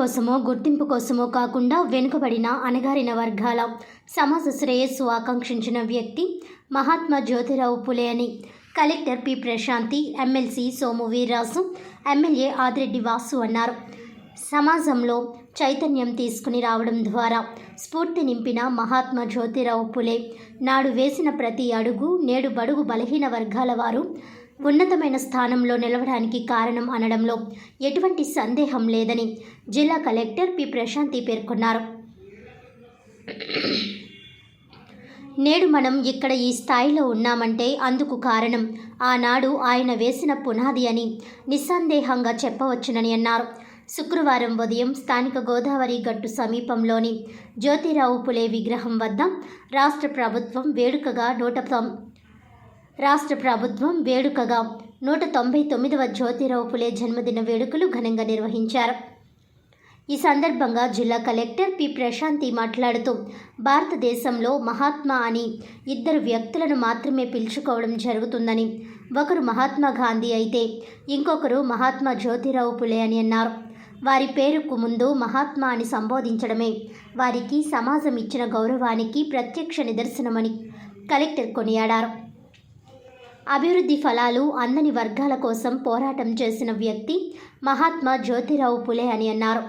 కోసమో గుర్తింపు కోసమో కాకుండా వెనుకబడిన అణగారిన వర్గాల సమాజ శ్రేయస్సు ఆకాంక్షించిన వ్యక్తి మహాత్మా జ్యోతిరావు పులే అని collector P Prashanti, MLC Somu Veerraju, MLA Adireddy Vasu అన్నారు. సమాజంలో చైతన్యం తీసుకుని రావడం ద్వారా స్ఫూర్తి నింపిన మహాత్మా జ్యోతిరావు పులే నాడు వేసిన ప్రతి అడుగు నేడు బడుగు బలహీన వర్గాల వారు ఉన్నతమైన స్థానంలో నిలవడానికి కారణం అనడంలో ఎటువంటి సందేహం లేదని జిల్లా కలెక్టర్ పి ప్రశాంతి పేర్కొన్నారు. నేడు మనం ఇక్కడ ఈ స్థాయిలో ఉన్నామంటే అందుకు కారణం ఆనాడు ఆయన వేసిన పునాది అని నిస్సందేహంగా చెప్పవచ్చునని అన్నారు. శుక్రవారం ఉదయం స్థానిక గోదావరి గట్టు సమీపంలోని జ్యోతిరావు పులే విగ్రహం వద్ద రాష్ట్ర ప్రభుత్వం వేడుకగా 199వ జ్యోతిరావు పులే జన్మదిన వేడుకలు ఘనంగా నిర్వహించారు. ఈ సందర్భంగా జిల్లా కలెక్టర్ పి ప్రశాంతి మాట్లాడుతూ, భారతదేశంలో మహాత్మా అని ఇద్దరు వ్యక్తులను మాత్రమే పిలుచుకోవడం జరుగుతుందని, ఒకరు మహాత్మా గాంధీ అయితే ఇంకొకరు మహాత్మా జ్యోతిరావు పులే అని అన్నారు. వారి పేరుకు ముందు మహాత్మా అని సంబోధించడమే వారికి సమాజం ఇచ్చిన గౌరవానికి ప్రత్యక్ష నిదర్శనమని కలెక్టర్ కొనియాడారు. అభివృద్ధి ఫలాలు అందని వర్గాల కోసం పోరాటం చేసిన వ్యక్తి మహాత్మా జ్యోతిరావు పులే అని అన్నారు.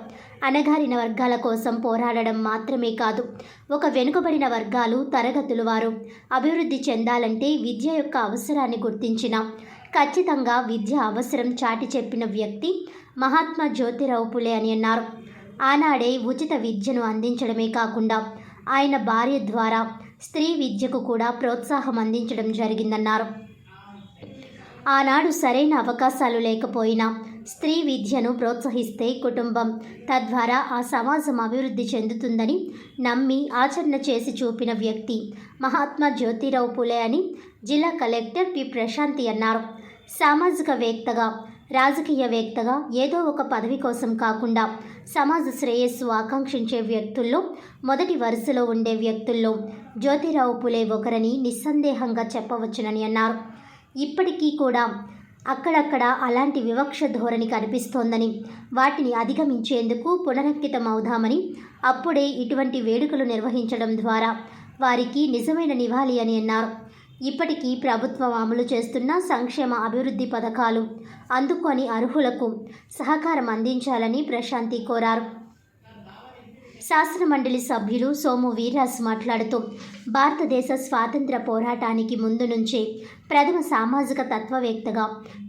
అణగారిన వర్గాల కోసం పోరాడడం మాత్రమే కాదు, ఒక వెనుకబడిన వర్గాలు తరగతులు వారు అభివృద్ధి చెందాలంటే విద్య యొక్క అవసరాన్ని గుర్తించిన, ఖచ్చితంగా విద్య అవసరం చాటి చెప్పిన వ్యక్తి మహాత్మా జ్యోతిరావు పులే అని అన్నారు. ఆనాడే ఉచిత విద్యను అందించడమే కాకుండా ఆయన భార్య ద్వారా స్త్రీ విద్యకు కూడా ప్రోత్సాహం అందించడం జరిగిందన్నారు. ఆనాడు సరైన అవకాశాలు లేకపోయినా స్త్రీ విద్యను ప్రోత్సహిస్తే కుటుంబం, తద్వారా ఆ సమాజం అభివృద్ధి చెందుతుందని నమ్మి ఆచరణ చేసి చూపిన వ్యక్తి మహాత్మా జ్యోతిరావు పులే అని జిల్లా కలెక్టర్ పి ప్రశాంతి అన్నారు. సామాజికవేత్తగా, రాజకీయవేత్తగా ఏదో ఒక పదవి కోసం కాకుండా సమాజ శ్రేయస్సు ఆకాంక్షించే వ్యక్తుల్లో మొదటి వరుసలో ఉండే వ్యక్తుల్లో జ్యోతిరావు పులే ఒకరని నిస్సందేహంగా చెప్పవచ్చునని అన్నారు. ఇప్పటికీ కూడా అక్కడక్కడ అలాంటి వివక్ష ధోరణి కనిపిస్తోందని, వాటిని అధిగమించేందుకు పునరంకితమవుదామని, అప్పుడే ఇటువంటి వేడుకలు నిర్వహించడం ద్వారా వారికి నిజమైన నివాళి అని అన్నారు. ఇప్పటికీ ప్రభుత్వం అమలు చేస్తున్న సంక్షేమ అభివృద్ధి పథకాలు అందుకొని అర్హులకు సహకారం అందించాలని ప్రశాంతి కోరారు. శాసనమండలి సభ్యులు సోము వీర్రాజు మాట్లాడుతూ, భారతదేశ స్వాతంత్ర పోరాటానికి ముందు నుంచే ప్రథమ సామాజిక తత్వవేత్తగా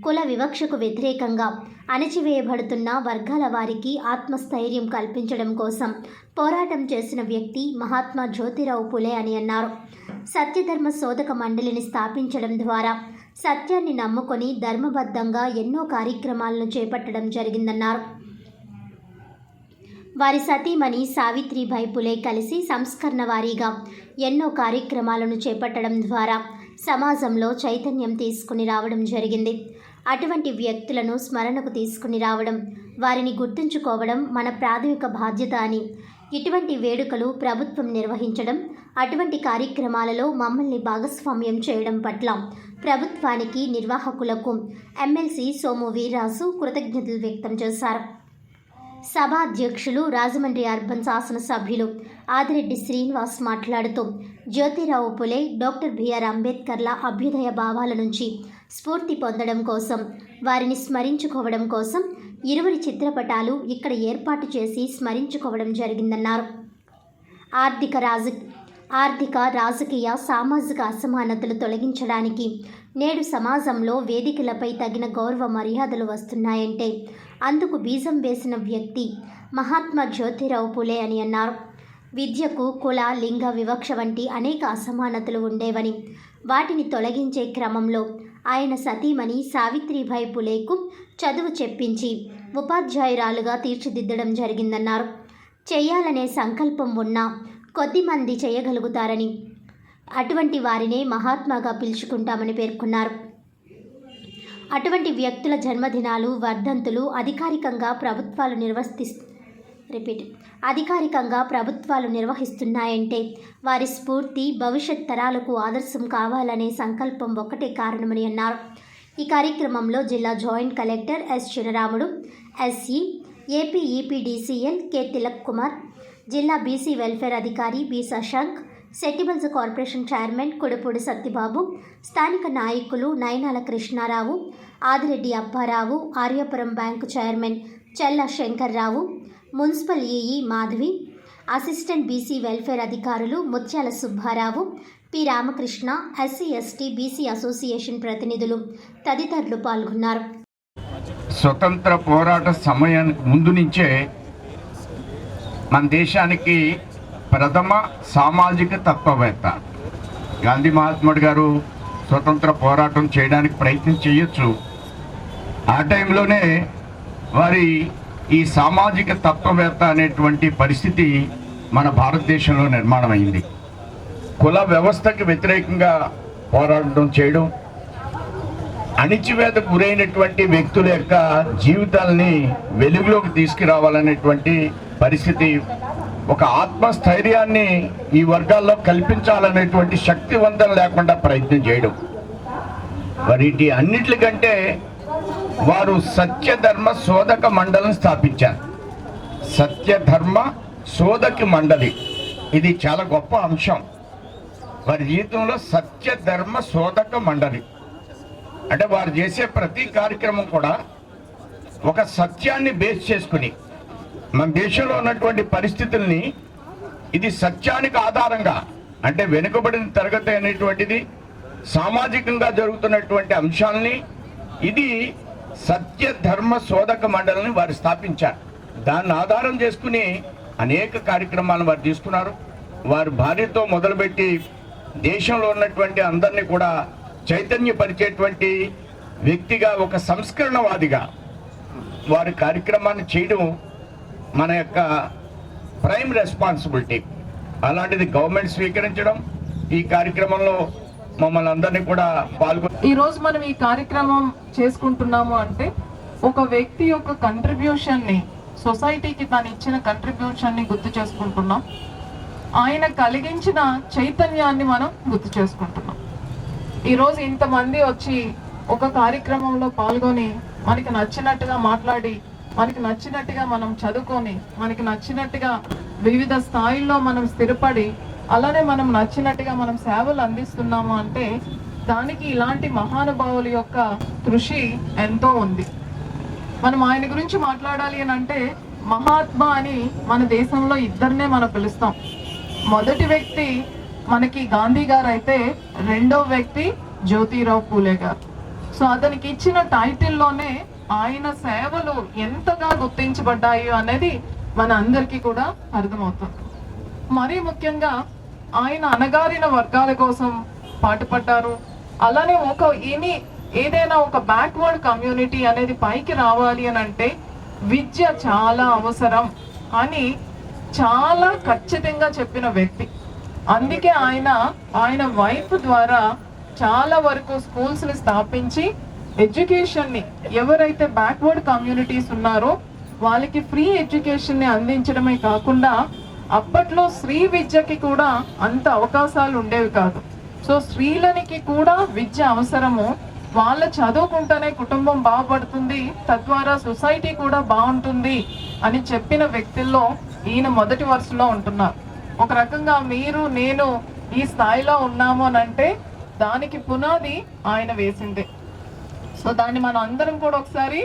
కుల వివక్షకు వ్యతిరేకంగా అణచివేయబడుతున్న వర్గాల వారికి ఆత్మస్థైర్యం కల్పించడం కోసం పోరాటం చేసిన వ్యక్తి మహాత్మా జ్యోతిరావు పులే అని అన్నారు. సత్యధర్మ శోధక మండలిని స్థాపించడం ద్వారా సత్యాన్ని నమ్ముకొని ధర్మబద్ధంగా ఎన్నో కార్యక్రమాలను చేపట్టడం జరిగిందన్నారు. వారి సతీమణి సావిత్రిబాయి పులే కలిసి సంస్కరణ వారీగా ఎన్నో కార్యక్రమాలను చేపట్టడం ద్వారా సమాజంలో చైతన్యం తీసుకుని రావడం జరిగింది. అటువంటి వ్యక్తులను స్మరణకు తీసుకుని రావడం, వారిని గుర్తుంచుకోవడం మన ప్రాథమిక బాధ్యత అని, ఇటువంటి వేడుకలు ప్రభుత్వం నిర్వహించడం, అటువంటి కార్యక్రమాలలో మమ్మల్ని భాగస్వామ్యం చేయడం పట్ల ప్రభుత్వానికి, నిర్వాహకులకు ఎమ్మెల్సీ సోము వీర్రాజు కృతజ్ఞతలు వ్యక్తం చేశారు. సభాధ్యక్షులు రాజమండ్రి అర్బన్ శాసనసభ్యులు ఆదిరెడ్డి శ్రీనివాస్ మాట్లాడుతూ, జ్యోతిరావు పులే, డాక్టర్ బిఆర్ అంబేద్కర్ల అభ్యుదయ భావాల నుంచి స్ఫూర్తి పొందడం కోసం, వారిని స్మరించుకోవడం కోసం ఇరువురి చిత్రపటాలు ఇక్కడ ఏర్పాటు చేసి స్మరించుకోవడం జరిగిందన్నారు. ఆర్థిక, రాజకీయ, సామాజిక అసమానతలు తొలగించడానికి నేడు సమాజంలో వేదికలపై తగిన గౌరవ మర్యాదలు వస్తున్నాయంటే అందుకు బీజం వేసిన వ్యక్తి మహాత్మా జ్యోతిరావు పులే అని అన్నారు. విద్యకు కుల, లింగ వివక్ష వంటి అనేక అసమానతలు ఉండేవని, వాటిని తొలగించే క్రమంలో ఆయన సతీమణి సావిత్రిబాయి పులేకు చదువు చెప్పించి ఉపాధ్యాయురాలుగా తీర్చిదిద్దడం జరిగిందన్నారు. చేయాలనే సంకల్పం ఉన్నా కొద్దిమంది చేయగలుగుతారని, అటువంటి వారినే మహాత్మాగా పిలుచుకుంటామని పేర్కొన్నారు. అటువంటి వ్యక్తుల జన్మదినాలు, వర్ధంతులు అధికారికంగా ప్రభుత్వాలు నిర్వహిస్తున్నాయంటే వారి స్ఫూర్తి భవిష్యత్ తరాలకు ఆదర్శం కావాలనే సంకల్పం ఒక్కటే కారణమని అన్నారు. ఈ కార్యక్రమంలో జిల్లా joint collector S Chinaramudu, SE AP EPDCL K Tilak Kumar, జిల్లా బీసీ వెల్ఫేర్ అధికారి బి శశాంక్, సెట్టిబల్స్ కార్పొరేషన్ చైర్మన్ కుడుపూడి సత్యబాబు, స్థానిక నాయకులు Nayanala Krishna Rao, Adireddy Appa Rao, Aryapuram bank chairman Chella Shankar Rao, municipal EE Madhavi, assistant BC welfare అధికారులు Mutyala Subba Rao, P Ramakrishna, SC ST BC association ప్రతినిధులు తదితరులు పాల్గొన్నారు. స్వతంత్ర పోరాట సమయానికి ముందు నుంచే మన దేశానికి ప్రథమ సామాజిక తత్వవేత్త గాంధీ మహాత్ముడు గారు స్వతంత్ర పోరాటం చేయడానికి ప్రయత్నం చేయొచ్చు. ఆ టైంలోనే వారి ఈ సామాజిక తత్వవేత్త అనేటువంటి పరిస్థితి మన భారతదేశంలో నిర్మాణం అయింది. కుల వ్యవస్థకి వ్యతిరేకంగా పోరాటం చేయడం, అణిచివేతకు గురైనటువంటి వ్యక్తుల యొక్క జీవితాలని వెలుగులోకి తీసుకురావాలనేటువంటి పరిస్థితి, ఒక ఆత్మస్థైర్యాన్ని ఈ వర్గాల్లో కల్పించాలనేటువంటి శక్తివంతం లేకుండా ప్రయత్నం చేయడం. వీటి అన్నిటికంటే వారు సత్యధర్మ శోధక మండలిని స్థాపించారు. సత్యధర్మ శోధక మండలి ఇది చాలా గొప్ప అంశం వారి జీవితంలో. సత్యధర్మ శోధక మండలి అంటే వారు చేసే ప్రతి కార్యక్రమం కూడా ఒక సత్యాన్ని బేస్ చేసుకుని మన దేశంలో ఉన్నటువంటి పరిస్థితుల్ని ఇది సత్యానికి ఆధారంగా, అంటే వెనుకబడిన తరగతి అనేటువంటిది సామాజికంగా జరుగుతున్నటువంటి అంశాలని ఇది సత్య ధర్మ శోధక మండలిని వారు స్థాపించారు. దాన్ని ఆధారం చేసుకుని అనేక కార్యక్రమాలను వారు తీసుకున్నారు. వారు భార్యతో మొదలుపెట్టి దేశంలో ఉన్నటువంటి అందరినీ కూడా చైతన్యపరిచేటువంటి వ్యక్తిగా, ఒక సంస్కరణవాదిగా వారి కార్యక్రమాన్ని చేయడం మన యొక్క ప్రైమ్ రెస్పాన్సిబిలిటీ. అలాంటిది గవర్నమెంట్ స్వీకరించడం, ఈ కార్యక్రమంలో మమ్మల్ని అందరినీ కూడా ఈరోజు మనం ఈ కార్యక్రమం చేసుకుంటున్నాము అంటే ఒక వ్యక్తి యొక్క కంట్రిబ్యూషన్ని, సొసైటీకి తను ఇచ్చిన కంట్రిబ్యూషన్ని గుర్తు చేసుకుంటున్నాం. ఆయన కలిగించిన చైతన్యాన్ని మనం గుర్తు చేసుకుంటున్నాం. ఈరోజు ఇంతమంది వచ్చి ఒక కార్యక్రమంలో పాల్గొని మనకి నచ్చినట్టుగా మాట్లాడి, మనకి నచ్చినట్టుగా మనం చదువుకొని, మనకి నచ్చినట్టుగా వివిధ స్థాయిల్లో మనం స్థిరపడి, అలానే మనం నచ్చినట్టుగా మనం సేవలు అందిస్తున్నాము అంటే దానికి ఇలాంటి మహానుభావుల యొక్క కృషి ఎంతో ఉంది. మనం ఆయన గురించి మాట్లాడాలి అని అంటే మహాత్మా అని మన దేశంలో ఇద్దరినే మనం పిలుస్తాం. మొదటి వ్యక్తి మనకి గాంధీ గారు అయితే రెండో వ్యక్తి జ్యోతిరావు పూలే గారు. సో అతనికి ఇచ్చిన టైటిల్లోనే ఆయన సేవలు ఎంతగా గుర్తించబడ్డాయి అనేది మన అందరికీ కూడా అర్థమవుతుంది. మరీ ముఖ్యంగా ఆయన అణగారిన వర్గాల కోసం పాటుపడ్డారు. అలానే ఏదైనా ఒక బ్యాక్వర్డ్ కమ్యూనిటీ అనేది పైకి రావాలి అని అంటే విద్య చాలా అవసరం అని చాలా ఖచ్చితంగా చెప్పిన వ్యక్తి. అందుకే ఆయన వైఫ్ ద్వారా చాలా వరకు స్కూల్స్ని స్థాపించి ఎడ్యుకేషన్ని, ఎవరైతే బ్యాక్వర్డ్ కమ్యూనిటీస్ ఉన్నారో వాళ్ళకి ఫ్రీ ఎడ్యుకేషన్ని అందించడమే కాకుండా అప్పట్లో స్త్రీ విద్యకి కూడా అంత అవకాశాలు ఉండేవి కాదు. సో స్త్రీలనికి కూడా విద్య అవసరము, వాళ్ళ చదువుకుంటేనే కుటుంబం బాగుపడుతుంది, తద్వారా సొసైటీ కూడా బాగుంటుంది అని చెప్పిన వ్యక్తుల్లో ఈయన మొదటి వరుసలో ఉంటున్నారు. ఒక రకంగా మీరు నేను ఈ స్థాయిలో ఉన్నాము అని అంటే దానికి పునాది ఆయన వేసిందే. సో దాన్ని మనం అందరం కూడా ఒకసారి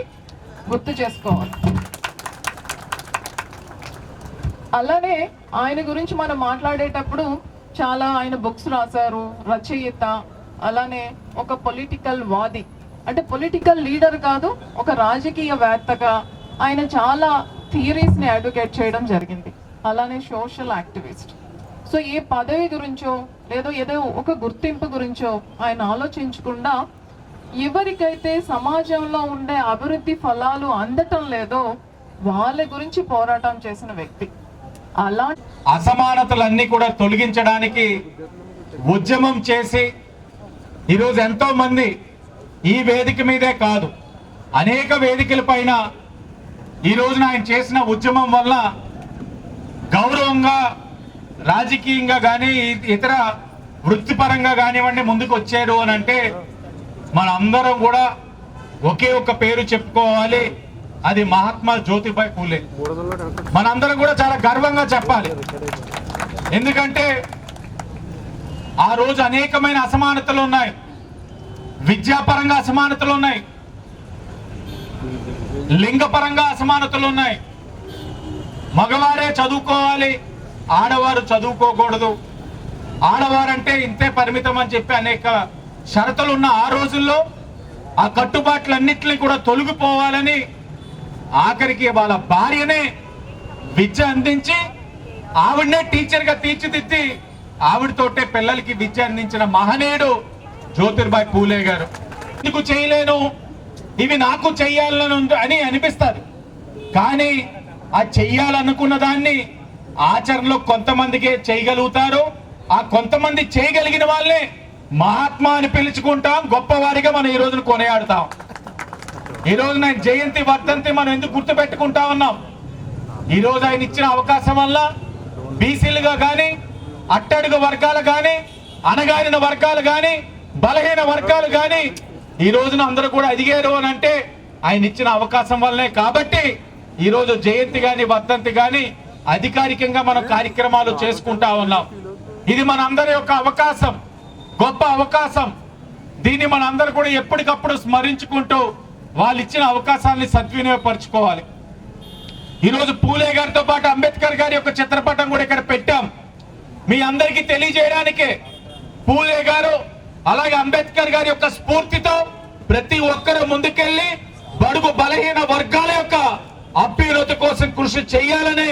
గుర్తు చేసుకోవాలి. అలానే ఆయన గురించి మనం మాట్లాడేటప్పుడు చాలా ఆయన బుక్స్ రాశారు, రచయిత, అలానే ఒక పొలిటికల్ వాది, అంటే పొలిటికల్ లీడర్ కాదు, ఒక రాజకీయవేత్తగా ఆయన చాలా థియరీస్ని అడ్వకేట్ చేయడం జరిగింది. అలానే సోషల్ యాక్టివిస్ట్. సో ఏ పదవి గురించో ఏదో ఒక గుర్తింపు గురించో ఆయన ఆలోచించకుండా ఎవరికైతే సమాజంలో ఉండే అభివృద్ధి ఫలాలు అందటం లేదో వాళ్ళ గురించి పోరాటం చేసిన వ్యక్తి. అలా అసమానతలన్నీ కూడా తొలగించడానికి ఉద్యమం చేసి ఈరోజు ఎంతో మంది ఈ వేదిక మీదే కాదు అనేక వేదికల పైన ఈ రోజున ఆయన చేసిన ఉద్యమం వల్ల గౌరవంగా రాజకీయంగా కానీ ఇతర వృత్తిపరంగా కానివ్వండి ముందుకు వచ్చారు అని అంటే మన అందరం కూడా ఒకే ఒక పేరు చెప్పుకోవాలి, అది మహాత్మా జ్యోతిబాయ్ పూలే. మనందరం కూడా చాలా గర్వంగా చెప్పాలి. ఎందుకంటే ఆ రోజు అనేకమైన అసమానతలు ఉన్నాయి, విద్యాపరంగా అసమానతలు ఉన్నాయి, లింగపరంగా అసమానతలు ఉన్నాయి. మగవారే చదువుకోవాలి, ఆడవారు చదువుకోకూడదు, ఆడవారంటే ఇంతే పరిమితం అని చెప్పి అనేక షరతులు ఉన్న ఆ రోజుల్లో ఆ కట్టుబాట్లన్నింటినీ కూడా తొలగిపోవాలని ఆఖరికి వాళ్ళ భార్యనే విద్య అందించి ఆవిడనే టీచర్గా తీర్చిదిద్ది ఆవిడతోటే పిల్లలకి విద్య అందించిన మహనీయుడు జ్యోతిబాయ్ పూలే గారు. ఎందుకు చేయలేను, ఇవి నాకు చెయ్యాలని అని అనిపిస్తుంది. కానీ ఆ చెయ్యాలనుకున్న దాన్ని ఆచరణలో కొంతమందికే చేయగలుగుతారు. ఆ కొంతమంది చేయగలిగిన వాళ్ళే మహాత్మా అని పిలుచుకుంటాం, గొప్పవారిగా మనం ఈ రోజున కొనియాడుతాం. ఈ రోజున జయంతి వర్ధంతి మనం ఎందుకు గుర్తుపెట్టుకుంటా ఉన్నాం? ఈ రోజు ఆయన ఇచ్చిన అవకాశం వల్ల బీసీలుగా కానీ, అట్టడుగు వర్గాలు కానీ, అణగారిన వర్గాలు కానీ, బలహీన వర్గాలు కానీ ఈ రోజున అందరూ కూడా ఎదిగారు అని అంటే ఆయన ఇచ్చిన అవకాశం వల్లనే. కాబట్టి ఈ రోజు జయంతి కానీ వర్ధంతి కానీ అధికారికంగా మనం కార్యక్రమాలు చేసుకుంటా ఉన్నాం. ఇది మన అందరి యొక్క అవకాశం, గొప్ప అవకాశం. దీన్ని మన అందరూ కూడా ఎప్పటికప్పుడు స్మరించుకుంటూ వాళ్ళు ఇచ్చిన అవకాశాన్ని సద్వినియోగపరచుకోవాలి. ఈరోజు పూలే గారితో పాటు అంబేద్కర్ గారి యొక్క చిత్రపటం కూడా ఇక్కడ పెట్టాం. మీ అందరికీ తెలియజేయడానికే పూలే గారు అలాగే అంబేద్కర్ గారి యొక్క స్ఫూర్తితో ప్రతి ఒక్కరూ ముందుకెళ్లి బడుగు బలహీన వర్గాల యొక్క అభ్యున్నతి కోసం కృషి చేయాలని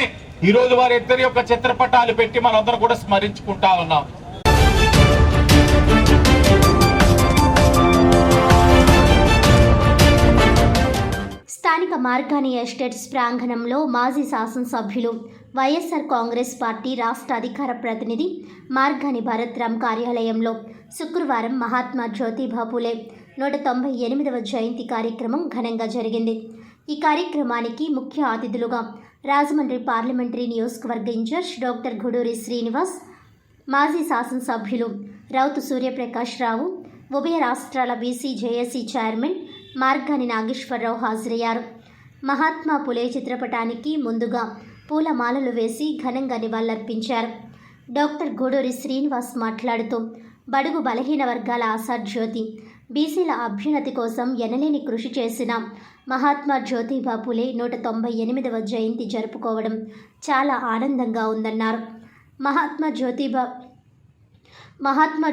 ఈ రోజు వారిద్దరి యొక్క చిత్రపటాలు పెట్టి మనందరం కూడా స్మరించుకుంటా ఉన్నాం. స్థానిక మార్గాని ఎస్టేట్స్ ప్రాంగణంలో మాజీ శాసనసభ్యులు వైఎస్ఆర్ కాంగ్రెస్ పార్టీ రాష్ట్ర అధికార ప్రతినిధి మార్గాని భరత్రామ్ కార్యాలయంలో శుక్రవారం మహాత్మా జ్యోతిబా పూలే 198వ జయంతి కార్యక్రమం ఘనంగా జరిగింది. ఈ కార్యక్రమానికి ముఖ్య అతిథులుగా రాజమండ్రి పార్లమెంటరీ నియోజకవర్గ ఇన్ఛార్జ్ డాక్టర్ గుడూరి శ్రీనివాస్, మాజీ శాసనసభ్యులు రౌతు సూర్యప్రకాష్ రావు, ఉభయ రాష్ట్రాల BC JAC chairman Margani Nageswararao హాజరయ్యారు. మహాత్మా పూలే చిత్రపటానికి ముందుగా పూలమాలలు వేసి ఘనంగా నివాళులర్పించారు. డాక్టర్ గూడూరి శ్రీనివాస్ మాట్లాడుతూ బడుగు బలహీన వర్గాల ఆశాజ్యోతి, బీసీల అభ్యున్నతి కోసం ఎనలేని కృషి చేసిన మహాత్మా జ్యోతిబా పూలే 198వ జయంతి జరుపుకోవడం చాలా ఆనందంగా ఉందన్నారు. మహాత్మా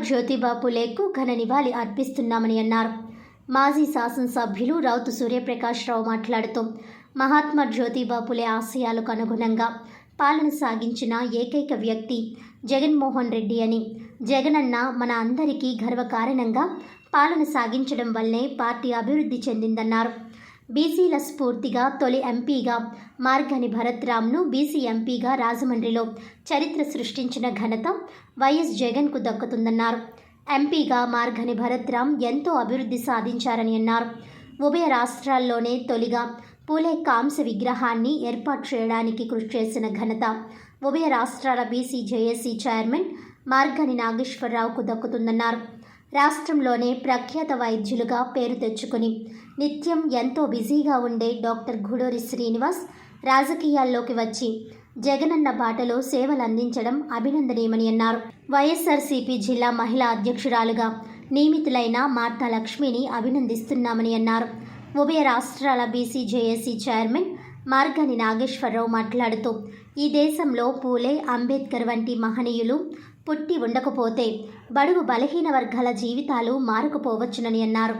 జ్యోతిబా పూలేకు ఘన నివాళి అర్పిస్తున్నామని అన్నారు. మాజీ శాసనసభ్యులు రౌతు సూర్యప్రకాష్ రావు మాట్లాడుతూ మహాత్మా జ్యోతిబా పూలే ఆశయాలకు అనుగుణంగా పాలన సాగించిన ఏకైక వ్యక్తి జగన్మోహన్ రెడ్డి అని, జగనన్న మన అందరికీ గర్వకారణంగా పాలన సాగించడం వల్లే పార్టీ అభివృద్ధి చెందిందన్నారు. బీసీల స్ఫూర్తిగా తొలి ఎంపీగా మార్గాని భరత్రామ్ను బీసీ ఎంపీగా రాజమండ్రిలో చరిత్ర సృష్టించిన ఘనత వైఎస్ జగన్కు దక్కుతుందన్నారు. ఎంపీగా మార్గాని భరత్రామ్ ఎంతో అభివృద్ధి సాధించారని అన్నారు. ఉభయ రాష్ట్రాల్లోనే తొలిగా పూలే కాంస్య విగ్రహాన్ని ఏర్పాటు చేయడానికి కృషి చేసిన ఘనత ఉభయ రాష్ట్రాల బీసీ జేఏసీ చైర్మన్ మార్గాని నాగేశ్వరరావుకు దక్కుతుందన్నారు. రాష్ట్రంలోనే ప్రఖ్యాత వైద్యులుగా పేరు తెచ్చుకుని నిత్యం ఎంతో బిజీగా ఉండే డాక్టర్ గూడూరి శ్రీనివాస్ రాజకీయాల్లోకి వచ్చి జగనన్న బాటలో సేవలు అందించడం అభినందనీయమని అన్నారు. వైఎస్ఆర్సీపీ జిల్లా మహిళా అధ్యక్షురాలుగా నియమితులైన మార్తా లక్ష్మిని అభినందిస్తున్నామని అన్నారు. ఉభయ రాష్ట్రాల BC JAC chairman Margani Nageswararao మాట్లాడుతూ ఈ దేశంలో పూలే, అంబేద్కర్ వంటి మహనీయులు పుట్టి ఉండకపోతే బడుగు బలహీన వర్గాల జీవితాలు మారకపోవచ్చునని అన్నారు.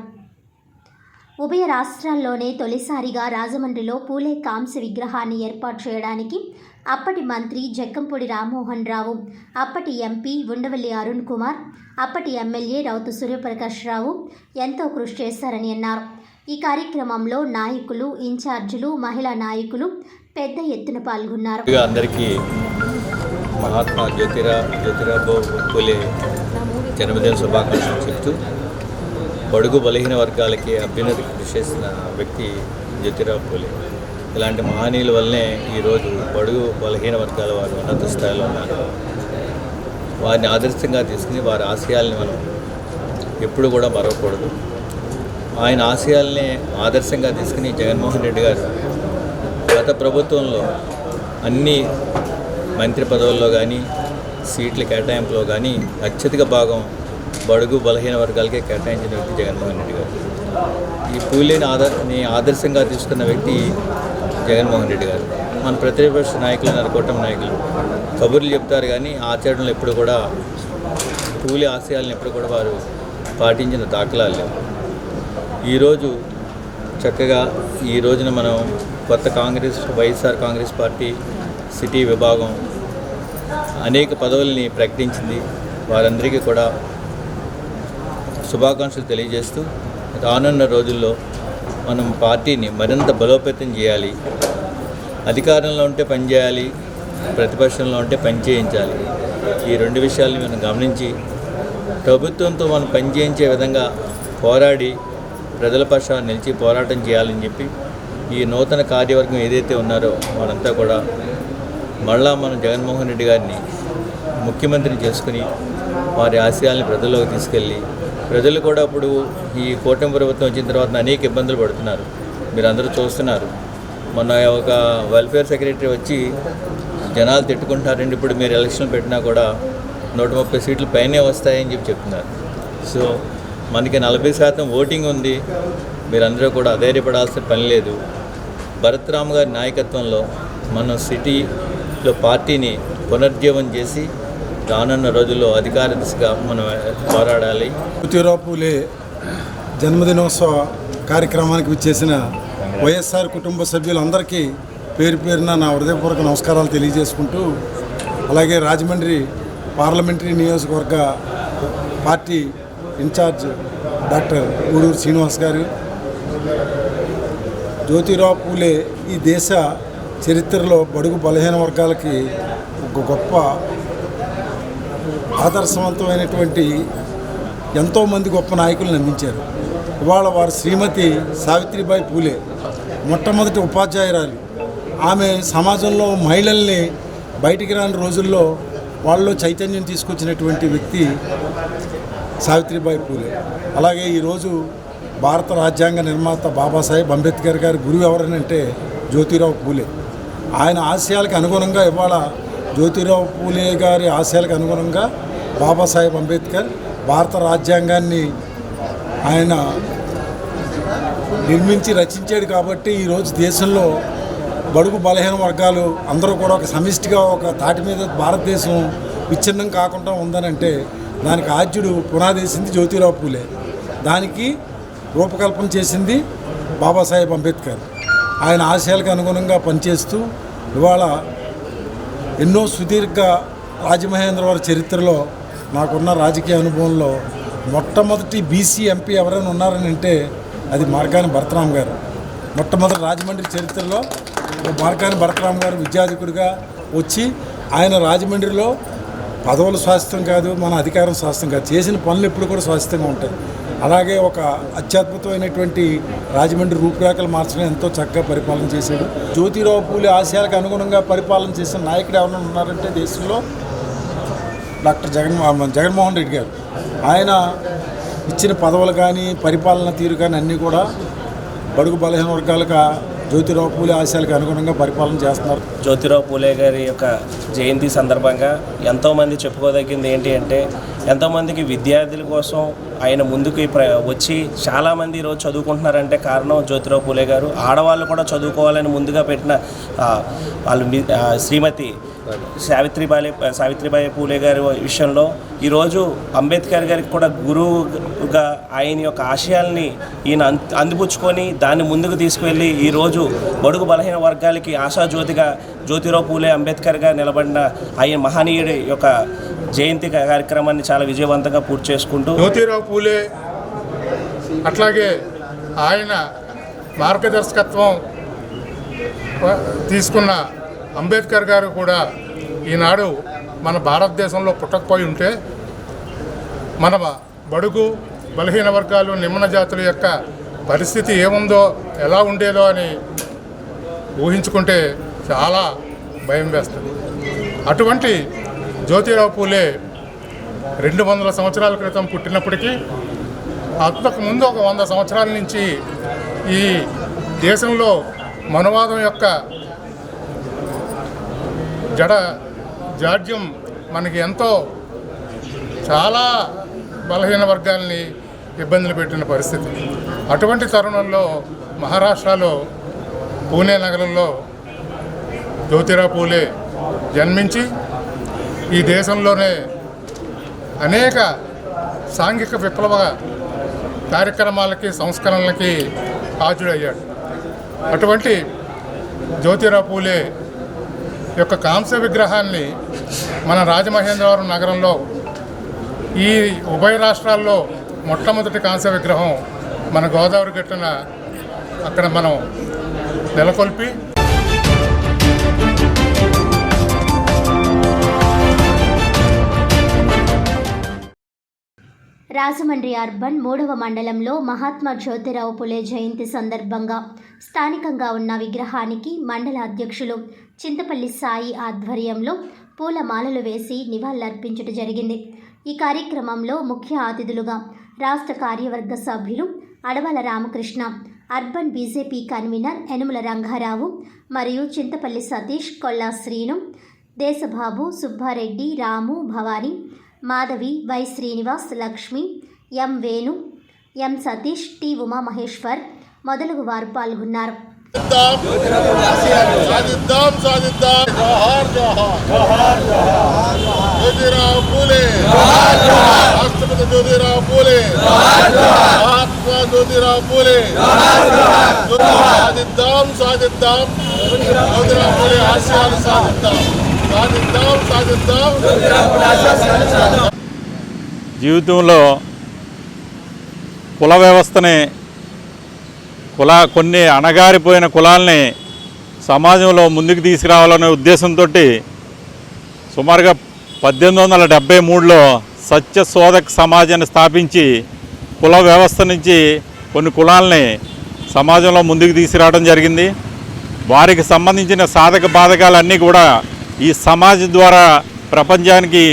ఉభయ రాష్ట్రాల్లోనే తొలిసారిగా రాజమండ్రిలో పూలే కాంస్య విగ్రహాన్ని ఏర్పాటు చేయడానికి అప్పటి మంత్రి జక్కంపూడి రామ్మోహన్ రావు, అప్పటి ఎంపీ ఉండవల్లి అరుణ్ కుమార్, అప్పటి ఎమ్మెల్యే రౌతు సూర్యప్రకాష్ రావు ఎంతో కృషి చేశారని అన్నారు. ఈ కార్యక్రమంలో నాయకులు, ఇన్ఛార్జీలు, మహిళా నాయకులు పెద్ద ఎత్తున పాల్గొన్నారు. అందరికీ మహాత్మా జ్యోతిరావు పూలే జన్మదిన శుభాకాంక్షలు చెప్తూ, బడుగు బలహీన వర్గాలకి అభ్యున్నతికి కృషి చేసిన వ్యక్తి జ్యోతిరావు పూలే. ఇలాంటి మహనీయుల వల్లనే ఈరోజు బడుగు బలహీన వర్గాల వారు ఉన్నత స్థాయిలో ఉన్నారు. వారిని ఆదర్శంగా తీసుకుని వారి ఆశయాల్ని మనం ఎప్పుడు కూడా మరవకూడదు. ఆయన ఆశయాల్ని ఆదర్శంగా తీసుకుని జగన్మోహన్ రెడ్డి గారు గత ప్రభుత్వంలో అన్ని మంత్రి పదవుల్లో కానీ సీట్ల కేటాయింపులో కానీ అత్యధిక భాగం బడుగు బలహీన వర్గాలకే కేటాయించిన వ్యక్తి జగన్మోహన్ రెడ్డి గారు. ఈ పూలేని ఆదర్శంగా తీసుకున్న వ్యక్తి జగన్మోహన్ రెడ్డి గారు. మన ప్రతిపక్ష నాయకులు, కూటమి నాయకులు కబుర్లు చెప్తారు కానీ ఆచరణలో ఎప్పుడు కూడా పూలే ఆశయాలను ఎప్పుడు కూడా వారు పాటించిన దాఖలాలు లేవు. ఈరోజు చక్కగా ఈ రోజున మనం కొత్త వైఎస్ఆర్ కాంగ్రెస్ పార్టీ సిటీ విభాగం అనేక పదవుల్ని ప్రకటించింది. వారందరికీ కూడా శుభాకాంక్షలు తెలియజేస్తూ రానున్న రోజుల్లో మనం పార్టీని మరింత బలోపేతం చేయాలి. అధికారంలో ఉంటే పనిచేయాలి, ప్రతిపక్షంలో ఉంటే పని చేయించాలి. ఈ రెండు విషయాల్ని మనం గమనించి ప్రభుత్వంతో మనం పనిచేయించే విధంగా పోరాడి ప్రజల పక్షాన్ని నిలిచి పోరాటం చేయాలని చెప్పి ఈ నూతన కార్యవర్గం ఏదైతే ఉన్నారో వాళ్ళంతా కూడా మళ్ళా మనం జగన్మోహన్ రెడ్డి గారిని ముఖ్యమంత్రిని చేసుకుని వారి ఆశయాల్ని ప్రజల్లోకి తీసుకెళ్ళి ప్రజలు కూడా ఇప్పుడు ఈ కూటమి ప్రభుత్వం వచ్చిన తర్వాత అనేక ఇబ్బందులు పడుతున్నారు. మీరు అందరూ చూస్తున్నారు. మొన్న ఒక వెల్ఫేర్ సెక్రటరీ వచ్చి జనాలు తిట్టుకుంటున్నారండి, ఇప్పుడు మీరు ఎలక్షన్ పెట్టినా కూడా 130 సీట్లు పైనే వస్తాయని చెప్తున్నారు. సో మనకి 40% ఓటింగ్ ఉంది. మీరందరూ కూడా అధైర్యపడాల్సిన పని లేదు. భరత్ రామ్ గారి నాయకత్వంలో మనం సిటీలో పార్టీని పునరుజ్జీవం చేసి రానున్న రోజుల్లో అధికార దిశగా మనం పోరాడాలి. జ్యోతిరావు పూలే జన్మదినోత్సవ కార్యక్రమానికి విచ్చేసిన వైఎస్ఆర్ కుటుంబ సభ్యులందరికీ పేరు పేరున నా హృదయపూర్వక నమస్కారాలు తెలియజేసుకుంటూ, అలాగే రాజమండ్రి పార్లమెంటరీ నియోజకవర్గ party incharge doctor Uduru Srinivas గారు, జ్యోతిరావు పూలే ఈ దేశ చరిత్రలో బడుగు బలహీన వర్గాలకి ఒక గొప్ప ఆదర్శవంతమైనటువంటి ఎంతోమంది గొప్ప నాయకులను అందించారు. ఇవాళ వారి శ్రీమతి సావిత్రిబాయి పూలే మొట్టమొదటి ఉపాధ్యాయురాలు. ఆమె సమాజంలో మహిళల్ని బయటికి రాని రోజుల్లో వాళ్ళలో చైతన్యం తీసుకొచ్చినటువంటి వ్యక్తి సావిత్రిబాయి పూలే. అలాగే ఈరోజు భారత రాజ్యాంగ నిర్మాత బాబాసాహెబ్ అంబేద్కర్ గారి గురువు ఎవరనంటే జ్యోతిరావు పూలే. ఆయన ఆశయాలకు అనుగుణంగా ఇవాళ జ్యోతిరావు పూలే గారి ఆశయాలకు అనుగుణంగా బాబాసాహెబ్ అంబేద్కర్ భారత రాజ్యాంగాన్ని ఆయన నిర్మించి రచించాడు. కాబట్టి ఈరోజు దేశంలో బడుగు బలహీన వర్గాలు అందరూ కూడా ఒక సమిష్టిగా ఒక తాటి మీద భారతదేశం విచ్ఛిన్నం కాకుండా ఉందనంటే దానికి ఆద్యుడు పునాదేసింది జ్యోతిరావు పూలే. దానికి రూపకల్పన చేసింది బాబాసాహెబ్ అంబేద్కర్. ఆయన ఆశయాలకు అనుగుణంగా పనిచేస్తూ ఇవాళ ఎన్నో సుదీర్ఘ రాజమహేంద్రవరం చరిత్రలో నాకున్న రాజకీయ అనుభవంలో మొట్టమొదటి బీసీ ఎంపీ ఎవరైనా ఉన్నారని అంటే అది మార్గాని భరతరామ్ గారు. మొట్టమొదటి రాజమండ్రి చరిత్రలో మార్గాని భరతరామ్ గారు విద్యాధికుడిగా వచ్చి ఆయన రాజమండ్రిలో పదవులు శాశ్వతం కాదు, మన అధికారం శాశ్వతం కాదు, చేసిన పనులు ఎప్పుడు కూడా శాశ్వతంగా ఉంటాయి. అలాగే ఒక అత్యద్భుతమైనటువంటి రాజమండ్రి రూపురేఖలు మార్చడం ఎంతో చక్కగా పరిపాలన చేశాడు. జ్యోతిరావు పూలే ఆశయాలకు అనుగుణంగా పరిపాలన చేసిన నాయకుడు ఎవరైనా ఉన్నారంటే దేశంలో డాక్టర్ జగన్మోహన్ రెడ్డి గారు. ఆయన ఇచ్చిన పదవులు కానీ పరిపాలన తీరు కానీ అన్నీ కూడా బడుగు బలహీన వర్గాలకు జ్యోతిరావు పూలే ఆశయాలకు అనుగుణంగా పరిపాలన చేస్తున్నారు. జ్యోతిరావు పూలే గారి యొక్క జయంతి సందర్భంగా ఎంతోమంది చెప్పుకోదగింది ఏంటి అంటే ఎంతోమందికి విద్యార్థుల కోసం ఆయన ముందుకు వచ్చి చాలామంది ఈరోజు చదువుకుంటున్నారంటే కారణం జ్యోతిరావు పూలే గారు. ఆడవాళ్ళు కూడా చదువుకోవాలని ముందుగా పెట్టిన వాళ్ళు శ్రీమతి సావిత్రిబాయి పూలే గారి విషయంలో ఈరోజు అంబేద్కర్ గారికి కూడా గురువుగా ఆయన యొక్క ఆశయాల్ని ఈయన అందిపుచ్చుకొని దాన్ని ముందుకు తీసుకువెళ్ళి ఈరోజు బడుగు బలహీన వర్గాలకి ఆశాజ్యోతిగా జ్యోతిరావు పూలే అంబేద్కర్ గారు నిలబడిన ఆయన మహనీయుడి యొక్క జయంతి కార్యక్రమాన్ని చాలా విజయవంతంగా పూర్తి చేసుకుంటూ జ్యోతిరావు పూలే అట్లాగే ఆయన మార్గదర్శకత్వం తీసుకున్న అంబేద్కర్ గారు కూడా ఈనాడు మన భారతదేశంలో పుట్టకపోయి ఉంటే మన బడుగు బలహీన వర్గాలు నిమ్న జాతుల యొక్క పరిస్థితి ఏముందో ఎలా ఉండేదో అని ఊహించుకుంటే చాలా భయం వేస్తుంది. అటువంటి జ్యోతిరావు పూలే 200 సంవత్సరాల క్రితం పుట్టినప్పటికీ అంతకు ముందు ఒక 100 సంవత్సరాల నుంచి ఈ దేశంలో మనువాదం యొక్క జాడ్యం మనకి ఎంతో చాలా బలహీన వర్గాల్ని ఇబ్బందులు పెట్టిన పరిస్థితి. అటువంటి తరుణంలో మహారాష్ట్రలో పూణే నగరంలో జ్యోతిరావు పూలే జన్మించి ఈ దేశంలోనే అనేక సాంఘిక విప్లవ కార్యక్రమాలకి సంస్కరణలకి హాజరయ్యాడు. అటువంటి జ్యోతిరావు పూలే యొక్క కాంస్య విగ్రహాన్ని మన రాజమహేంద్రవరం నగరంలో ఈ ఉభయ రాష్ట్రాల్లో మొట్టమొదటి కాంస్య విగ్రహం మన గోదావరి గట్టున అక్కడ మనం నెలకొల్పి రాజమండ్రి అర్బన్ 3వ మండలంలో మహాత్మా జ్యోతిరావు పులే జయంతి సందర్భంగా స్థానికంగా ఉన్న విగ్రహానికి మండల అధ్యక్షులు చింతపల్లి సాయి ఆధ్వర్యంలో పూలమాలలు వేసి నివాళులర్పించడం జరిగింది. ఈ కార్యక్రమంలో ముఖ్య అతిథులుగా రాష్ట్ర కార్యవర్గ సభ్యులు Adavala Ramakrishna, urban BJP convener Yanamala Ranga Rao మరియు Chintapalli Satish, Kolla Srinu, Desababu, Subba Reddy, Ramu, Bhavani, Madhavi, Y Srinivas, Lakshmi, M Venu, M Satish, T Umamaheshwar మొదలగు వారు పాల్గొన్నారు. జీవితంలో కుల వ్యవస్థని కొన్ని అణగారిపోయిన కులాల్ని సమాజంలో ముందుకు తీసుకురావాలనే ఉద్దేశంతో సుమారుగా 1873లో సత్యశోధక సమాజాన్ని స్థాపించి కుల వ్యవస్థ నుంచి కొన్ని కులాల్ని సమాజంలో ముందుకు తీసుకురావడం జరిగింది. వారికి సంబంధించిన సాధక బాధకాలన్నీ కూడా ఈ సమాజం ద్వారా ప్రపంచానికి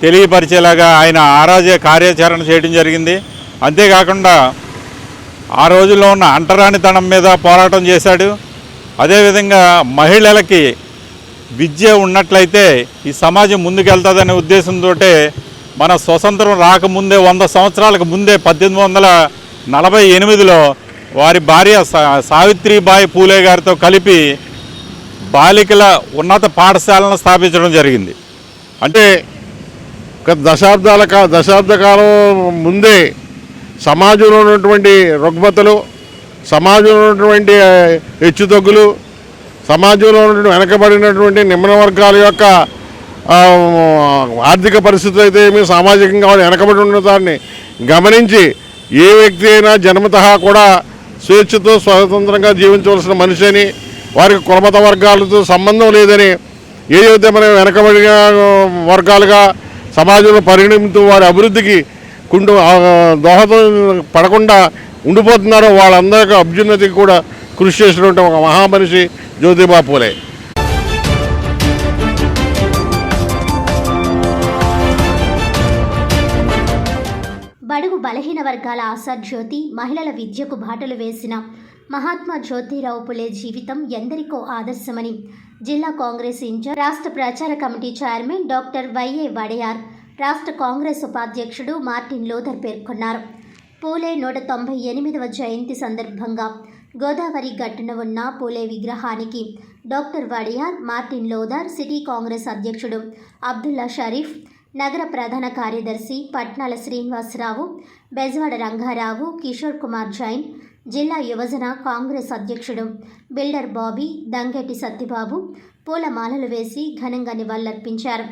తెలియపరిచేలాగా ఆయన ఆరాధ్య కార్యాచరణ చేయడం జరిగింది. అంతేకాకుండా ఆ రోజుల్లో ఉన్న అంటరానితనం మీద పోరాటం చేశాడు. అదేవిధంగా మహిళలకి విద్య ఉన్నట్లయితే ఈ సమాజం ముందుకెళ్తుందనే ఉద్దేశంతో మన స్వతంత్రం రాకముందే 100 సంవత్సరాలకు ముందే 1848లో వారి భార్య సావిత్రిబాయి పూలే గారితో కలిపి బాలికల ఉన్నత పాఠశాలను స్థాపించడం జరిగింది. అంటే దశాబ్ద కాలం ముందే సమాజంలో ఉన్నటువంటి రుగ్మతలు, సమాజంలో ఉన్నటువంటి హెచ్చుతగ్గులు, సమాజంలో ఉన్నటువంటి వెనకబడినటువంటి నిమ్న వర్గాల యొక్క ఆర్థిక పరిస్థితులు అయితే ఏమి, సామాజికంగా వెనకబడి ఉన్న దాన్ని గమనించి ఏ వ్యక్తి అయినా జన్మతః కూడా స్వేచ్ఛతో స్వతంత్రంగా జీవించవలసిన మనిషి అని, వారికి కులమత వర్గాలతో సంబంధం లేదని, ఏదైతే మనం వెనకబడిన వర్గాలుగా సమాజంలో పరిగణిస్తూ వారి అభివృద్ధికి దోహదం పడకుండా ఉండిపోతున్నారో వాళ్ళందరికీ అభ్యున్నతికి కూడా కృషి చేసినటువంటి ఒక మహామనిషి జ్యోతిబా పూలే. బడుగు బలహీన వర్గాల ఆశాజ్యోతి, మహిళల విద్యకు బాటలు వేసిన మహాత్మా జ్యోతిరావు పులే జీవితం ఎందరికో ఆదర్శమని జిల్లా కాంగ్రెస్ ఇన్ఛార్జ్, రాష్ట్ర ప్రచార కమిటీ చైర్మన్ డాక్టర్ వైఏ వడయార్, రాష్ట్ర కాంగ్రెస్ ఉపాధ్యక్షుడు మార్టిన్ లోథర్ పేర్కొన్నారు. పూలే 198వ జయంతి సందర్భంగా గోదావరి గట్టున ఉన్న పూలే విగ్రహానికి doctor Wadiyar, Martin Luther, city Congress అధ్యక్షుడు అబ్దుల్లా షరీఫ్, నగర ప్రధాన కార్యదర్శి పట్నాల శ్రీనివాసరావు, బెజవాడ రంగారావు, కిషోర్ కుమార్ జైన్, జిల్లా యువజన కాంగ్రెస్ అధ్యక్షుడు బిల్డర్ బాబీ, దంగెటి సత్యబాబు పూలమాలలు వేసి ఘనంగా నివాళులర్పించారు.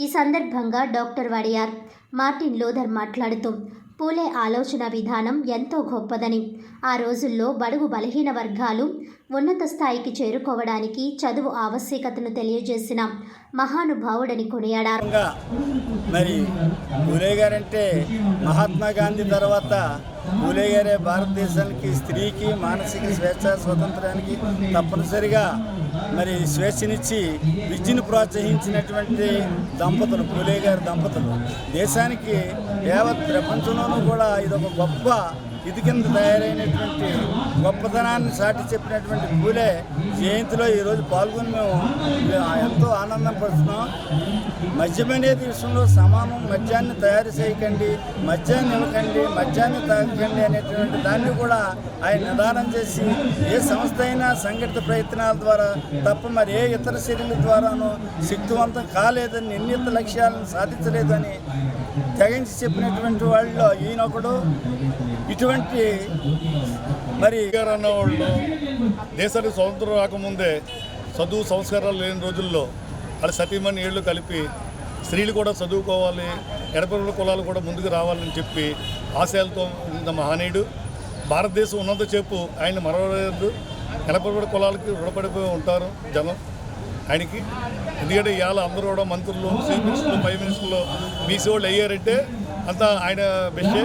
ఈ సందర్భంగా డాక్టర్ వడయార్, మార్టిన్ లోథర్ మాట్లాడుతూ పూలే ఆలోచన విధానం ఎంతో గొప్పదని, ఆ రోజుల్లో బడుగు బలహీన వర్గాలు ఉన్నత స్థాయికి చేరుకోవడానికి చదువు ఆవశ్యకతను తెలియజేసిన మహానుభావుడని కొనియాడారు. మరి పూలే గారంటే మహాత్మా గాంధీ తర్వాత పూలే గారే భారతదేశానికి స్త్రీకి మానసిక స్వేచ్ఛ స్వతంత్రానికి తప్పనిసరిగా మరి స్వేచ్ఛనిచ్చి విద్యను ప్రోత్సహించినటువంటి దంపతులు, పూలే గారి దంపతులు. దేశానికి యావత్ ప్రపంచంలోనూ కూడా ఇదొక గొప్ప ఇది కింద తయారైనటువంటి గొప్పతనాన్ని సాటి చెప్పినటువంటి పూలే జయంతిలో ఈరోజు పాల్గొని మేము ఎంతో ఆనందం పడుతున్నాం. మద్యం అనేది విషయంలో సమానం, మద్యాన్ని తయారు చేయకండి, మద్యాన్ని ఇవ్వకండి, మద్యాన్ని తాగకండి అనేటువంటి దాన్ని కూడా ఆయన నిదానం చేసి ఏ సంస్థ అయినా సంఘటిత ప్రయత్నాల ద్వారా తప్ప మరి ఏ ఇతర చర్యల ద్వారానూ శక్తివంతం కాలేదని, నిర్ణీత లక్ష్యాలను సాధించలేదని తెగించి చెప్పినటువంటి వాళ్ళలో ఈయనొకడు. ఇటువంటి మరి అన్న వాళ్ళు దేశానికి స్వతంత్రం రాకముందే చదువు సంస్కారాలు లేని రోజుల్లో వాళ్ళ సతీమణి ఏళ్ళు కలిపి స్త్రీలు కూడా చదువుకోవాలి, ఎడపరుల కులాలు కూడా ముందుకు రావాలని చెప్పి ఆశయాలతో ఉన్న మహనీయుడు. భారతదేశం ఉన్నంతసేపు ఆయన మరవలేదు. ఎడపరుల కులాలకి రుణపడిపోయి ఉంటారు జనం ఆయనకి. ఎందుకంటే ఇవాళ అందరూ కూడా మంత్రులు, చీఫ్ మినిస్టర్లు, ప్రైమ్ మినిస్టర్లు బీసీ వాళ్ళు అయ్యారంటే అంతా ఆయన బెస్టే,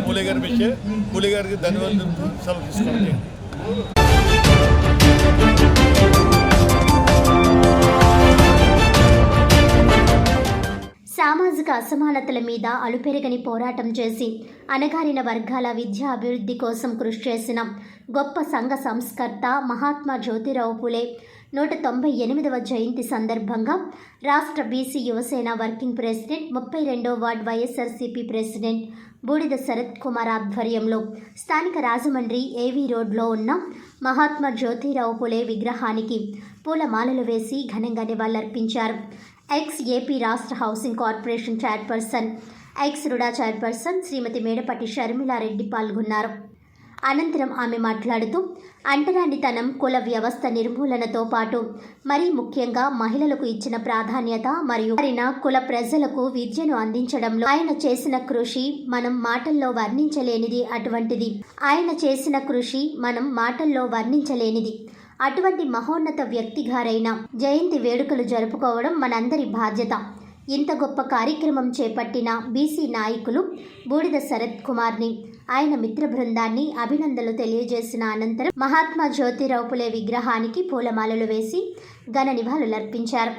పూలే గారి బెస్టే. పూలే గారికి ధన్యవాదాలు సెలవు తీసుకోండి. సామాజిక అసమానతల మీద అలుపెరగని పోరాటం చేసి అణగారిన వర్గాల విద్యా అభివృద్ధి కోసం కృషి చేసిన గొప్ప సంఘ సంస్కర్త మహాత్మా జ్యోతిరావు పూలే 198వ జయంతి సందర్భంగా రాష్ట్ర బీసీ యువసేన వర్కింగ్ ప్రెసిడెంట్ 32వ ward YSRCP president Budida Sharath Kumar ఆధ్వర్యంలో స్థానిక రాజమండ్రి ఏవీ రోడ్లో ఉన్న మహాత్మా జ్యోతిరావు పూలే విగ్రహానికి పూలమాలలు వేసి ఘనంగా నివాళులర్పించారు. ఎక్స్ ఏపీ రాష్ట్ర housing corporation chairperson, ex RUDA chairperson Shrimati Medapati Sharmila Reddy పాల్గొన్నారు. అనంతరం ఆమె మాట్లాడుతూ అంటరానితనం, కుల వ్యవస్థ నిర్మూలనతో పాటు మరీ ముఖ్యంగా మహిళలకు ఇచ్చిన ప్రాధాన్యత మరియు మారిన కుల ప్రజలకు విద్యను అందించడంలో ఆయన చేసిన కృషి మనం మాటల్లో వర్ణించలేనిది. అటువంటి మహోన్నత వ్యక్తిగారైన జయంతి వేడుకలు జరుపుకోవడం మనందరి బాధ్యత. ఇంత గొప్ప కార్యక్రమం చేపట్టిన బీసీ నాయకులు బూడిద శరత్ కుమార్ని, ఆయన మిత్ర బృందాన్ని అభినందనలు తెలియజేసిన అనంతరం మహాత్మా జ్యోతిరావు పూలే విగ్రహానికి పూలమాలలు వేసి ఘన నివాళులర్పించారు.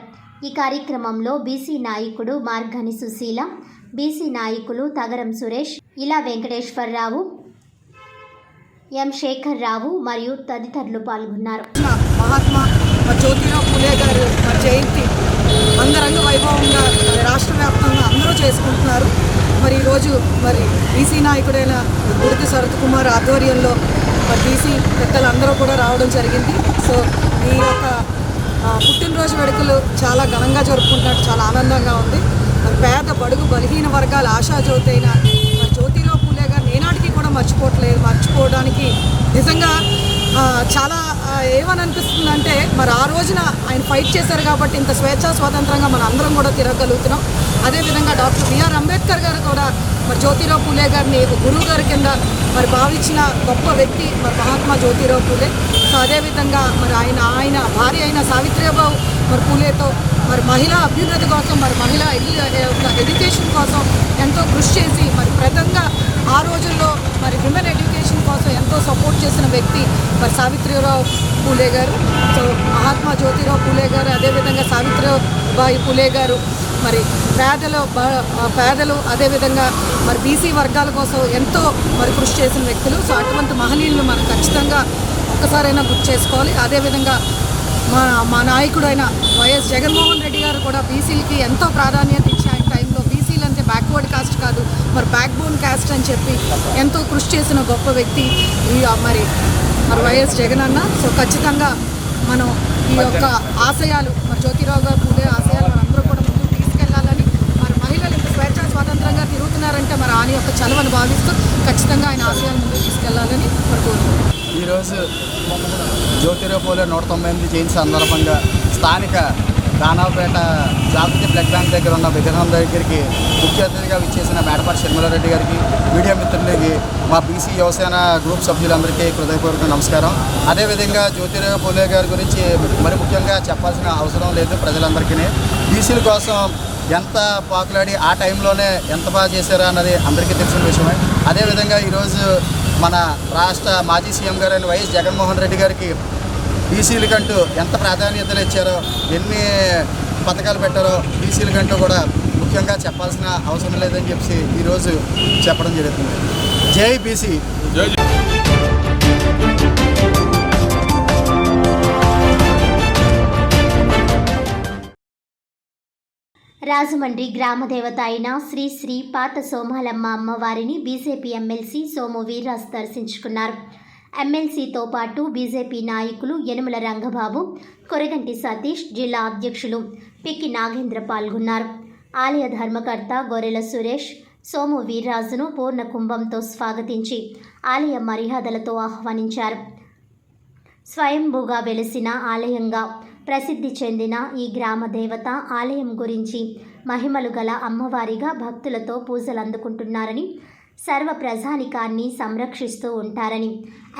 ఈ కార్యక్రమంలో బీసీ నాయకుడు మార్గాని సుశీల, బీసీ నాయకులు తగరం సురేష్, ఇలా వెంకటేశ్వరరావు, ఎం శేఖర్ రావు మరియు తదితరులు పాల్గొన్నారు. మహాత్మా జ్యోతిరావు పూలే గారు జయంతి అంగరంగ వైభవంగా రాష్ట్ర వ్యాప్తంగా అందరూ చేసుకుంటున్నారు. మరి ఈరోజు మరి బీసీ నాయకుడైన బూడిద శరత్ కుమార్ ఆధ్వర్యంలో బీసీ పెద్దలందరూ కూడా రావడం జరిగింది. సో ఈ యొక్క పుట్టినరోజు వేడుకలు చాలా ఘనంగా జరుపుకుంటున్నట్టు చాలా ఆనందంగా ఉంది. మరి పేద బడుగు బలహీన వర్గాల ఆశాజ్యోతి అయిన జ్యోతిరావు పూలే గారు ఏనాటికి కూడా మర్చిపోవడానికి నిజంగా చాలా ఏమని అనిపిస్తుందంటే మరి ఆ రోజున ఆయన ఫైట్ చేశారు కాబట్టి ఇంత స్వేచ్ఛా స్వాతంత్రంగా మన అందరం కూడా తిరగలుగుతున్నాం. అదేవిధంగా డాక్టర్ బిఆర్ అంబేద్కర్ గారు కూడా మరి జ్యోతిరావు పూలే గారిని గురువు గారి కింద మరి భావించిన గొప్ప వ్యక్తి మరి మహాత్మా జ్యోతిరావు పూలే. సో అదేవిధంగా మరి ఆయన భార్య అయిన సావిత్రిబాయి మరి పూలేతో మరి మహిళా అభ్యున్నతి కోసం, మరి మహిళా ఎడ్యుకేషన్ కోసం ఎంతో కృషి చేసి మరి ప్రధానంగా ఆ రోజుల్లో మరి విమెన్ ఎడ్యుకేషన్ కోసం ఎంతో సపోర్ట్ చేసిన వ్యక్తి మరి సావిత్రిరావు పూలే గారు. సో మహాత్మా జ్యోతిరావు పూలే గారు, అదేవిధంగా సావిత్రిబాయి పూలే గారు మరి పేదలు అదేవిధంగా మరి బీసీ వర్గాల కోసం ఎంతో మరి కృషి చేసిన వ్యక్తులు. సో అటువంటి మహనీయులను మనం ఖచ్చితంగా ఒక్కసారైనా గుర్తు చేసుకోవాలి. అదేవిధంగా మా నాయకుడైన వైఎస్ జగన్మోహన్ రెడ్డి గారు కూడా బీసీలకి ఎంతో ప్రాధాన్యత ఇచ్చి ఆయన టైంలో బీసీలు అంటే బ్యాక్వర్డ్ కాస్ట్ కాదు మరి బ్యాక్ బోన్ కాస్ట్ అని చెప్పి ఎంతో కృషి చేసిన గొప్ప వ్యక్తి మరి వైఎస్ జగన్ అన్న. సో ఖచ్చితంగా మనం ఈ యొక్క ఆశయాలు మరి జ్యోతిరావు గారు పూలే ఆశయాలు మనందరూ కూడా ముందుకు తీసుకెళ్లాలని, మరి మహిళలు ఇంత స్వేచ్ఛా స్వాతంత్రంగా తిరుగుతున్నారంటే మరి ఆయన యొక్క చలవను భావిస్తూ ఖచ్చితంగా ఆయన ఆశయాలు ముందుకు తీసుకెళ్లాలని కోరుకుంటున్నాను. ఈరోజు జ్యోతిరావు పూలే 198 జయంతి సందర్భంగా స్థానిక దానాపేట జాగృతి బ్లడ్ బ్యాంక్ దగ్గర ఉన్న విగ్రహం దగ్గరికి ముఖ్య అతిథిగా విచ్చేసిన మేడపాటి షర్మిలారెడ్డి గారికి, మీడియా మిత్రులకి, మా బీసీ యువసేన గ్రూప్ సభ్యులందరికీ హృదయపూర్వక నమస్కారం. అదేవిధంగా జ్యోతిరావు పూలే గారి గురించి మరి ముఖ్యంగా చెప్పాల్సిన అవసరం లేదు. ప్రజలందరికీ బీసీల కోసం ఎంత పాకులాడి ఆ టైంలోనే ఎంత బాగా చేశారా అన్నది అందరికీ తెలిసిన విషయమే. అదేవిధంగా ఈరోజు మన రాష్ట్ర మాజీ సీఎం గారైన వైఎస్ జగన్మోహన్ రెడ్డి గారికి బీసీలకంటూ ఎంత ప్రాధాన్యతలు ఇచ్చారో, ఎన్ని పథకాలు పెట్టారో బీసీలకంటూ కూడా ముఖ్యంగా చెప్పాల్సిన అవసరం లేదని చెప్పి ఈరోజు చెప్పడం జరుగుతుంది. జై బీసీ. రాజమండ్రి గ్రామదేవత అయిన శ్రీ శ్రీ పాత సోమాలమ్మ అమ్మవారిని బీజేపీ ఎమ్మెల్సీ సోము వీర్రాజు దర్శించుకున్నారు. ఎమ్మెల్సీతో పాటు బీజేపీ నాయకులు యనుమల రంగబాబు, కొరగంటి సతీష్, జిల్లా అధ్యక్షులు పిక్కి నాగేంద్ర పాల్గొన్నారు. ఆలయ ధర్మకర్త గొర్రెల సురేష్ సోము వీర్రాజును పూర్ణ కుంభంతో స్వాగతించి ఆలయ మర్యాదలతో ఆహ్వానించారు. స్వయంభూగా వెలిసిన ఆలయంగా ప్రసిద్ధి చెందిన ఈ గ్రామ దేవత ఆలయం గురించి మహిమలు గల అమ్మవారిగా భక్తులతో పూజలు అందుకుంటున్నారని, సర్వ ప్రజానికాన్ని సంరక్షిస్తూ ఉంటారని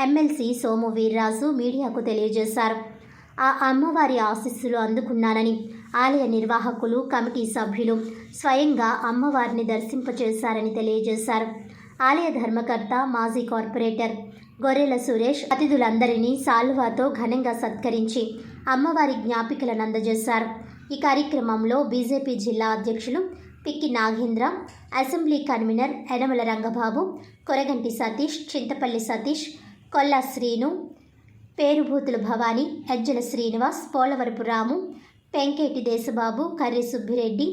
ఎమ్మెల్సీ సోము వీర్రాజు మీడియాకు తెలియజేశారు. ఆ అమ్మవారి ఆశీస్సులు అందుకున్నానని ఆలయ నిర్వాహకులు, కమిటీ సభ్యులు స్వయంగా అమ్మవారిని దర్శింపచేశారని తెలియజేశారు. ఆలయ ధర్మకర్త, మాజీ కార్పొరేటర్ గొర్రెల సురేష్ అతిథులందరినీ సాల్వాతో ఘనంగా సత్కరించి అమ్మవారి జ్ఞాపికలను అందజేశారు. ఈ కార్యక్రమంలో బీజేపీ జిల్లా అధ్యక్షులు పిక్కి నాగేంద్ర, అసెంబ్లీ కన్వీనర్ యనమల రంగబాబు, కొరగంటి సతీష్, చింతపల్లి సతీష్, కొల్లా శ్రీను, పేరుభూతుల భవానీ, ఎజ్జల శ్రీనివాస్, పోలవరపు రాము, పెంకేటి దేశబాబు, కర్రి సుబ్బిరెడ్డి,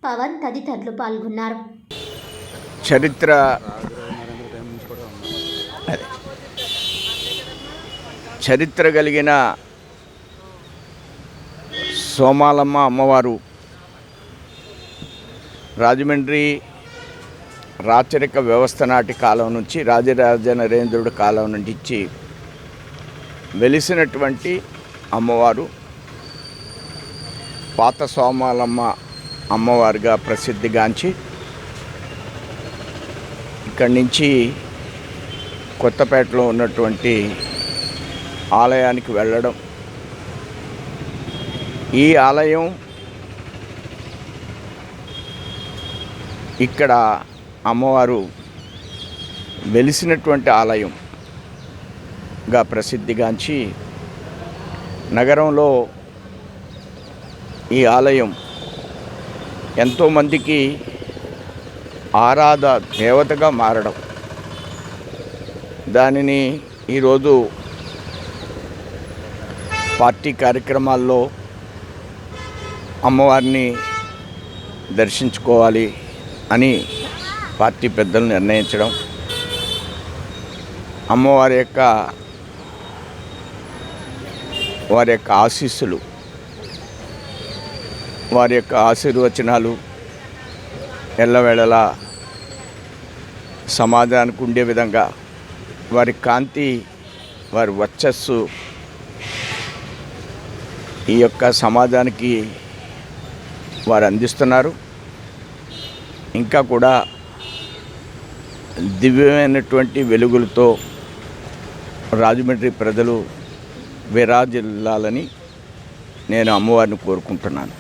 పవన్ తదితరులు పాల్గొన్నారు. చరిత్ర కలిగిన సోమాలమ్మ అమ్మవారు రాజమండ్రి రాచరిక వ్యవస్థ నాటి కాలం నుంచి, రాజరాజ నరేంద్రుడి కాలం నుంచి వెలిసినటువంటి అమ్మవారు పాత సోమాలమ్మ అమ్మవారిగా ప్రసిద్ధిగాంచి ఇక్కడి నుంచి కొత్తపేటలో ఉన్నటువంటి ఆలయానికి వెళ్ళడం, ఈ ఆలయం ఇక్కడ అమ్మవారు వెలిసినటువంటి ఆలయంగా ప్రసిద్ధిగాంచి నగరంలో ఈ ఆలయం ఎంతోమందికి ఆరాధ దేవతగా మారడం, దానిని ఈరోజు పార్టీ కార్యక్రమాల్లో అమ్మవారిని దర్శించుకోవాలి అని పార్టీ పెద్దలు నిర్ణయించడం, అమ్మవారి వారి యొక్క ఆశీస్సులు, వారి యొక్క ఆశీర్వచనాలు ఎల్లవేళలా సమాజానికి ఉండే విధంగా వారి కాంతి, వారి వర్చస్సు ఈ యొక్క సమాజానికి వారు అందిస్తున్నారు. ఇంకా కూడా దివ్యమైనటువంటి వెలుగులతో రాజమండ్రి ప్రజలు విరాజిల్లాలని నేను అమ్మవారిని కోరుకుంటున్నాను.